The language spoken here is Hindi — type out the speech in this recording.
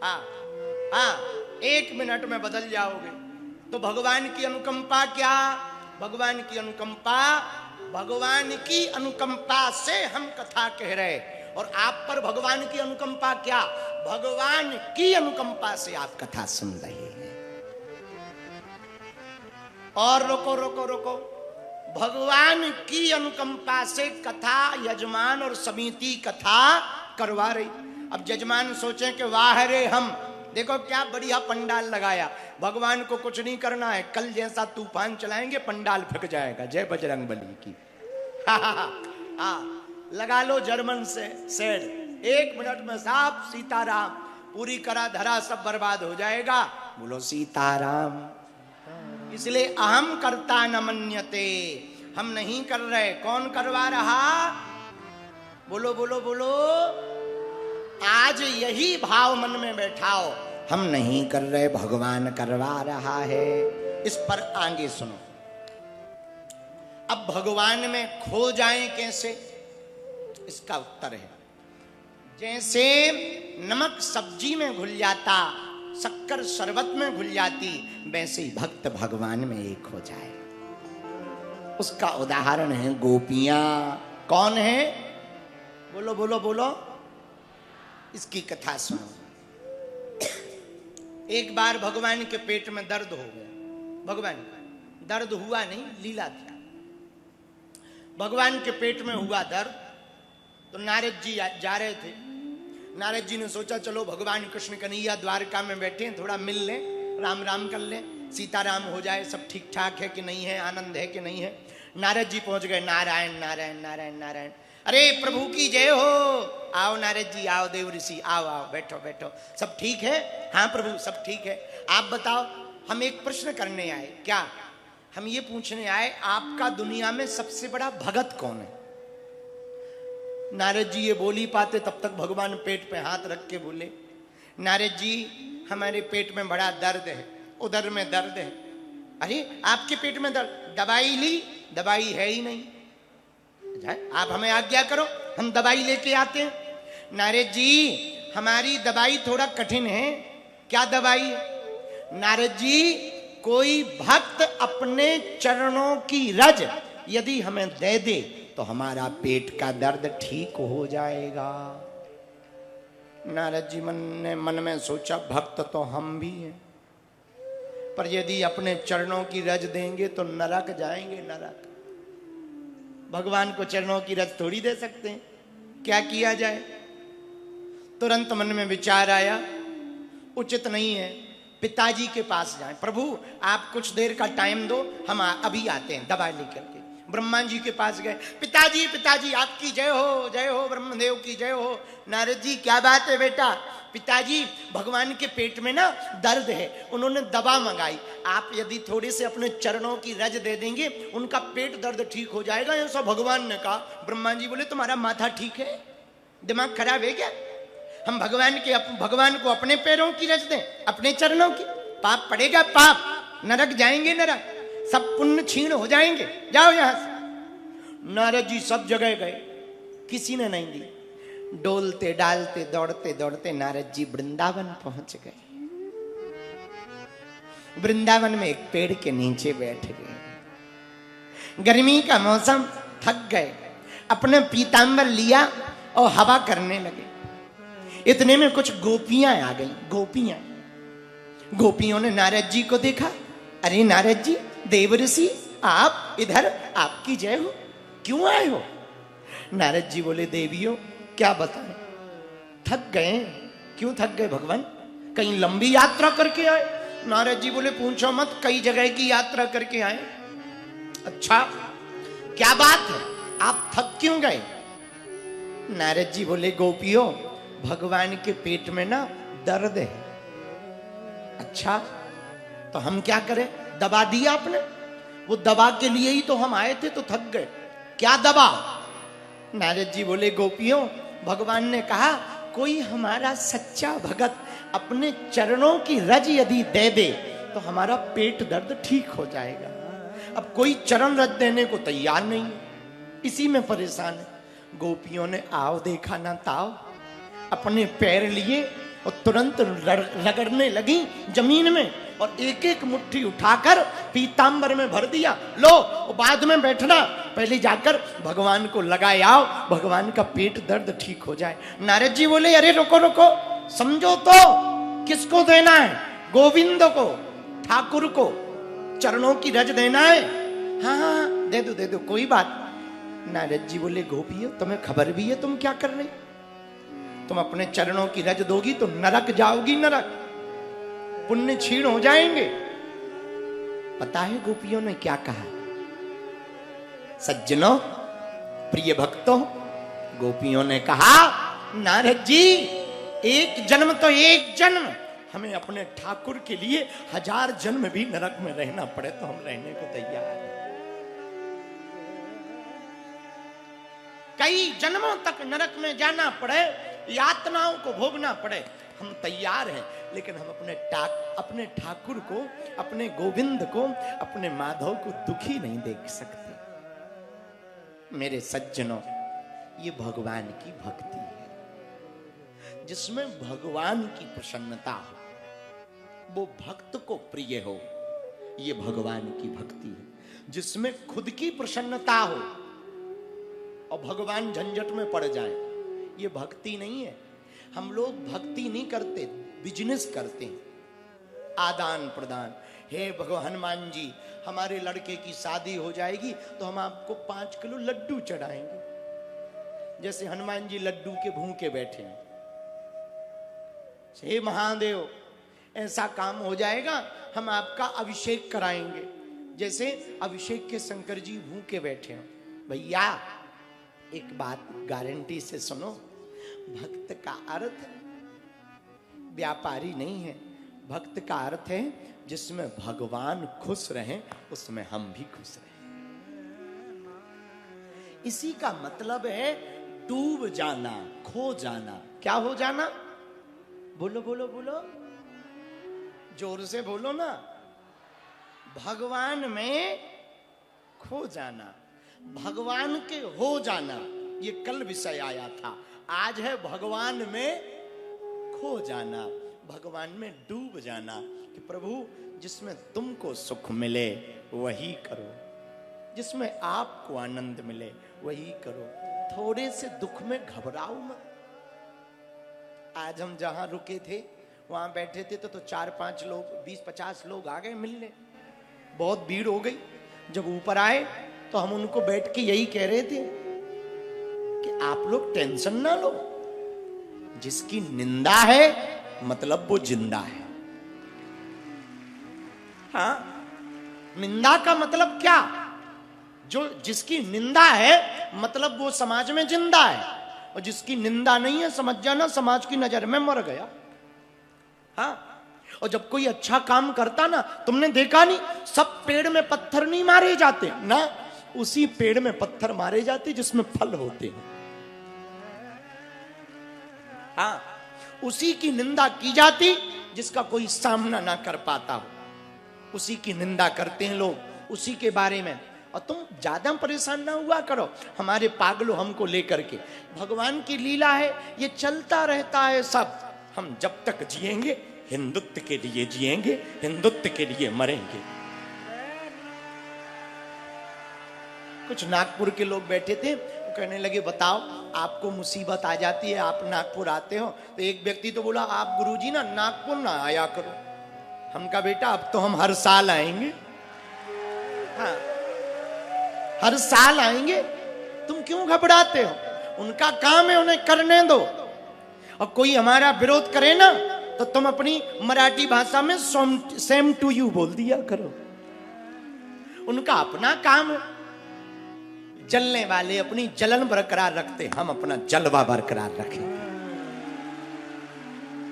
हाँ हाँ, 1 मिनट में बदल जाओगे। तो भगवान की अनुकंपा क्या? भगवान की अनुकंपा, भगवान की अनुकंपा से हम कथा कह रहे, और आप पर भगवान की अनुकंपा क्या? भगवान की अनुकंपा से आप कथा सुन रहे हैं। और रोको रोको रोको, भगवान की अनुकंपा से कथा यजमान और समिति कथा करवा रही। अब यजमान सोचे कि वाह रे, हम देखो क्या बढ़िया पंडाल लगाया, भगवान को कुछ नहीं करना है, कल जैसा तूफान चलाएंगे पंडाल फट जाएगा, जय बजरंग बली की। लगा लो जर्मन से सेड, 1 मिनट में साफ सीताराम, पूरी करा धरा सब बर्बाद हो जाएगा। बोलो सीताराम। इसलिए अहम करता न मन्यते, हम नहीं कर रहे, कौन करवा रहा? बोलो बोलो बोलो। आज यही भाव मन में बैठाओ, हम नहीं कर रहे, भगवान करवा रहा है। इस पर आगे सुनो। अब भगवान में खो जाएं कैसे? इसका उत्तर है, जैसे नमक सब्जी में घुल जाता, शक्कर शरबत में घुल जाती, वैसे ही भक्त भगवान में एक हो जाए। उसका उदाहरण है गोपियां। कौन है? बोलो बोलो बोलो। इसकी कथा सुनो। एक बार भगवान के पेट में दर्द हो गया। भगवान दर्द हुआ नहीं, लीला थी। भगवान के पेट में हुआ दर्द, तो नारद जी जा रहे थे। नारद जी ने सोचा चलो भगवान कृष्ण कन्हैया द्वारका में बैठे हैं, थोड़ा मिल लें, राम राम कर लें, सीताराम हो जाए, सब ठीक ठाक है कि नहीं है, आनंद है कि नहीं है। नारद जी पहुंच गए। नारायण नारायण नारायण नारायण, अरे प्रभु की जय हो। आओ नारद जी, आओ देव ऋषि, आओ आओ, बैठो बैठो, सब ठीक है? हाँ प्रभु सब ठीक है। आप बताओ, हम एक प्रश्न करने आए। क्या? हम ये पूछने आए, आपका दुनिया में सबसे बड़ा भगत कौन है? नारद जी ये बोल ही पाते, तब तक भगवान पेट पे हाथ रख के बोले, नारद जी हमारे पेट में बड़ा दर्द है, उधर में दर्द है। अरे आपके पेट में दर्द, दवाई ली? दवाई है ही नहीं। आप हमें आज्ञा करो, हम दवाई लेके आते हैं। नारद जी हमारी दवाई थोड़ा कठिन है। क्या दवाई है? नारद जी कोई भक्त अपने चरणों की रज यदि हमें दे दे तो हमारा पेट का दर्द ठीक हो जाएगा। नारद जी मन में सोचा, भक्त तो हम भी हैं, पर यदि अपने चरणों की रज देंगे तो नरक जाएंगे, नरक। भगवान को चरणों की रज थोड़ी दे सकते हैं। क्या किया जाए? तुरंत मन में विचार आया, उचित नहीं है, पिताजी के पास जाएं। प्रभु आप कुछ देर का टाइम दो, हम अभी आते हैं दवाई लेकर के। ब्रह्मा जी के पास गए। पिताजी पिताजी आपकी जय हो, जय हो, ब्रह्मदेव की जय हो। नारद जी क्या बात है बेटा? पिताजी भगवान के पेट में ना दर्द है, उन्होंने दवा मंगाई, आप यदि थोड़े से अपने चरणों की रज दे देंगे उनका पेट दर्द ठीक हो जाएगा, ऐसा भगवान ने कहा। ब्रह्मा जी बोले तुम्हारा माथा ठीक है, दिमाग खराब है क्या? हम भगवान को अपने पैरों की रज दें, अपने चरणों की? पाप पड़ेगा, पाप, नरक जाएंगे, नरक, सब पुण्य छीण हो जाएंगे, जाओ यहां से। नारद जी सब जगह गए, किसी ने नहीं दी। डोलते डालते दौड़ते दौड़ते नारद जी वृंदावन पहुंच गए। वृंदावन में एक पेड़ के नीचे बैठ गए। गर्मी का मौसम, थक गए, अपने पीतांबर लिया और हवा करने लगे। इतने में कुछ गोपियां आ गई। गोपियों ने नारद जी को देखा। अरे नारद जी, देव ऋषि आप इधर, आपकी जय हो, क्यों आए हो? नारद जी बोले, देवियों क्या बताएं, थक गए। क्यों थक गए भगवान? कहीं लंबी यात्रा करके आए? नारद जी बोले, पूछो मत, कई जगह की यात्रा करके आए। अच्छा क्या बात है, आप थक क्यों गए? नारद जी बोले, गोपियों भगवान के पेट में ना दर्द है। अच्छा तो हम क्या करें? दवा दी आपने? वो दवा के लिए ही तो हम आए थे, तो थक गए। क्या दवा? नारद जी बोले, गोपियों भगवान ने कहा कोई हमारा सच्चा भगत अपने चरणों की रज यदि दे दे तो हमारा पेट दर्द ठीक हो जाएगा। अब कोई चरण रज देने को तैयार नहीं है, इसी में परेशान है। गोपियों ने आओ देखा ना ताओ, अपने पैर लिए और तुरंत रगड़ने लगी जमीन में और एक एक मुट्ठी उठाकर पीतांबर में भर दिया। लो बाद में बैठना, पहले जाकर भगवान को लगाए आओ, भगवान का पेट दर्द ठीक हो जाए। नारद जी बोले अरे रुको रुको, समझो तो किसको देना है? गोविंद को, ठाकुर को चरणों की रज देना है। हाँ हाँ दे दो कोई बात। नारद जी बोले गोपियों तुम्हें खबर भी है तुम क्या कर रही? तुम अपने चरणों की रज दोगी तो नरक जाओगी, नरक, पुण्य क्षीण हो जाएंगे। पता है गोपियों ने क्या कहा? सज्जनों, प्रिय भक्तों, गोपियों ने कहा नारद जी एक जन्म तो एक जन्म, हमें अपने ठाकुर के लिए 1000 जन्म भी नरक में रहना पड़े तो हम रहने को तैयार हैं। कई जन्मों तक नरक में जाना पड़े, यातनाओं को भोगना पड़े, हम तैयार हैं, लेकिन हम अपने ठाकुर को, अपने गोविंद को, अपने माधव को दुखी नहीं देख सकते। मेरे सज्जनों, ये भगवान की भक्ति है। जिसमें भगवान की प्रसन्नता हो, वो भक्त को प्रिय हो, ये भगवान की भक्ति है। जिसमें खुद की प्रसन्नता हो और भगवान झंझट में पड़ जाए, ये भक्ति नहीं है। हम लोग भक्ति नहीं करते, बिजनेस करते हैं, आदान प्रदान। हे भगवान हनुमान जी, हमारे लड़के की शादी हो जाएगी तो हम आपको 5 किलो लड्डू चढ़ाएंगे। जैसे हनुमान जी लड्डू के भूखे बैठे हैं। हे महादेव, ऐसा काम हो जाएगा, हम आपका अभिषेक कराएंगे। जैसे अभिषेक के शंकर जी भूखे बैठे हैं। भैया एक बात गारंटी से सुनो, भक्त का अर्थ व्यापारी नहीं है। भक्त का अर्थ है जिसमें भगवान खुश रहे, उसमें हम भी खुश रहे। इसी का मतलब है डूब जाना, खो जाना। क्या हो जाना? बोलो बोलो बोलो, जोर से बोलो ना। भगवान में खो जाना, भगवान के हो जाना, ये कल विषय आया था। आज है भगवान में खो जाना, भगवान में डूब जाना कि प्रभु जिसमें तुमको सुख मिले वही करो, जिसमें आपको आनंद मिले वही करो। थोड़े से दुख में घबराओ मत। आज हम जहां रुके थे वहां बैठे थे तो 4-5 लोग, 20-50 लोग आ गए मिलने। बहुत भीड़ हो गई। जब ऊपर आए तो हम उनको बैठ के यही कह रहे थे कि आप लोग टेंशन ना लो, जिसकी निंदा है मतलब वो जिंदा है। हाँ, निंदा का मतलब क्या? जो जिसकी निंदा है मतलब वो समाज में जिंदा है, और जिसकी निंदा नहीं है समझ जाना समाज की नजर में मर गया। हाँ, और जब कोई अच्छा काम करता ना, तुमने देखा नहीं, सब पेड़ में पत्थर नहीं मारे जाते ना, उसी पेड़ में पत्थर मारे जाते जिसमें फल होते हैं। हाँ, उसी की निंदा की जाती जिसका कोई सामना ना कर पाता हो, उसी की निंदा करते हैं लोग, उसी के बारे में। और तुम ज्यादा परेशान ना हुआ करो हमारे पागलों हमको लेकर के। भगवान की लीला है, ये चलता रहता है सब। हम जब तक जिएंगे हिंदुत्व के लिए जिएंगे, हिंदुत्व के लिए मरेंगे। कुछ नागपुर के लोग बैठे थे, वो कहने लगे बताओ आपको मुसीबत आ जाती है, आप नागपुर आते हो। तो एक व्यक्ति तो बोला आप गुरुजी ना नागपुर ना आया करो। हम कहा बेटा अब तो हम हर साल आएंगे। हाँ, हर साल आएंगे, तुम क्यों घबराते हो? उनका काम है, उन्हें करने दो। और कोई हमारा विरोध करे ना तो तुम अपनी मराठी भाषा में सेम टू यू बोल दिया करो। उनका अपना काम है। जलने वाले अपनी जलन बरकरार रखते, हम अपना जलवा बरकरार रखें।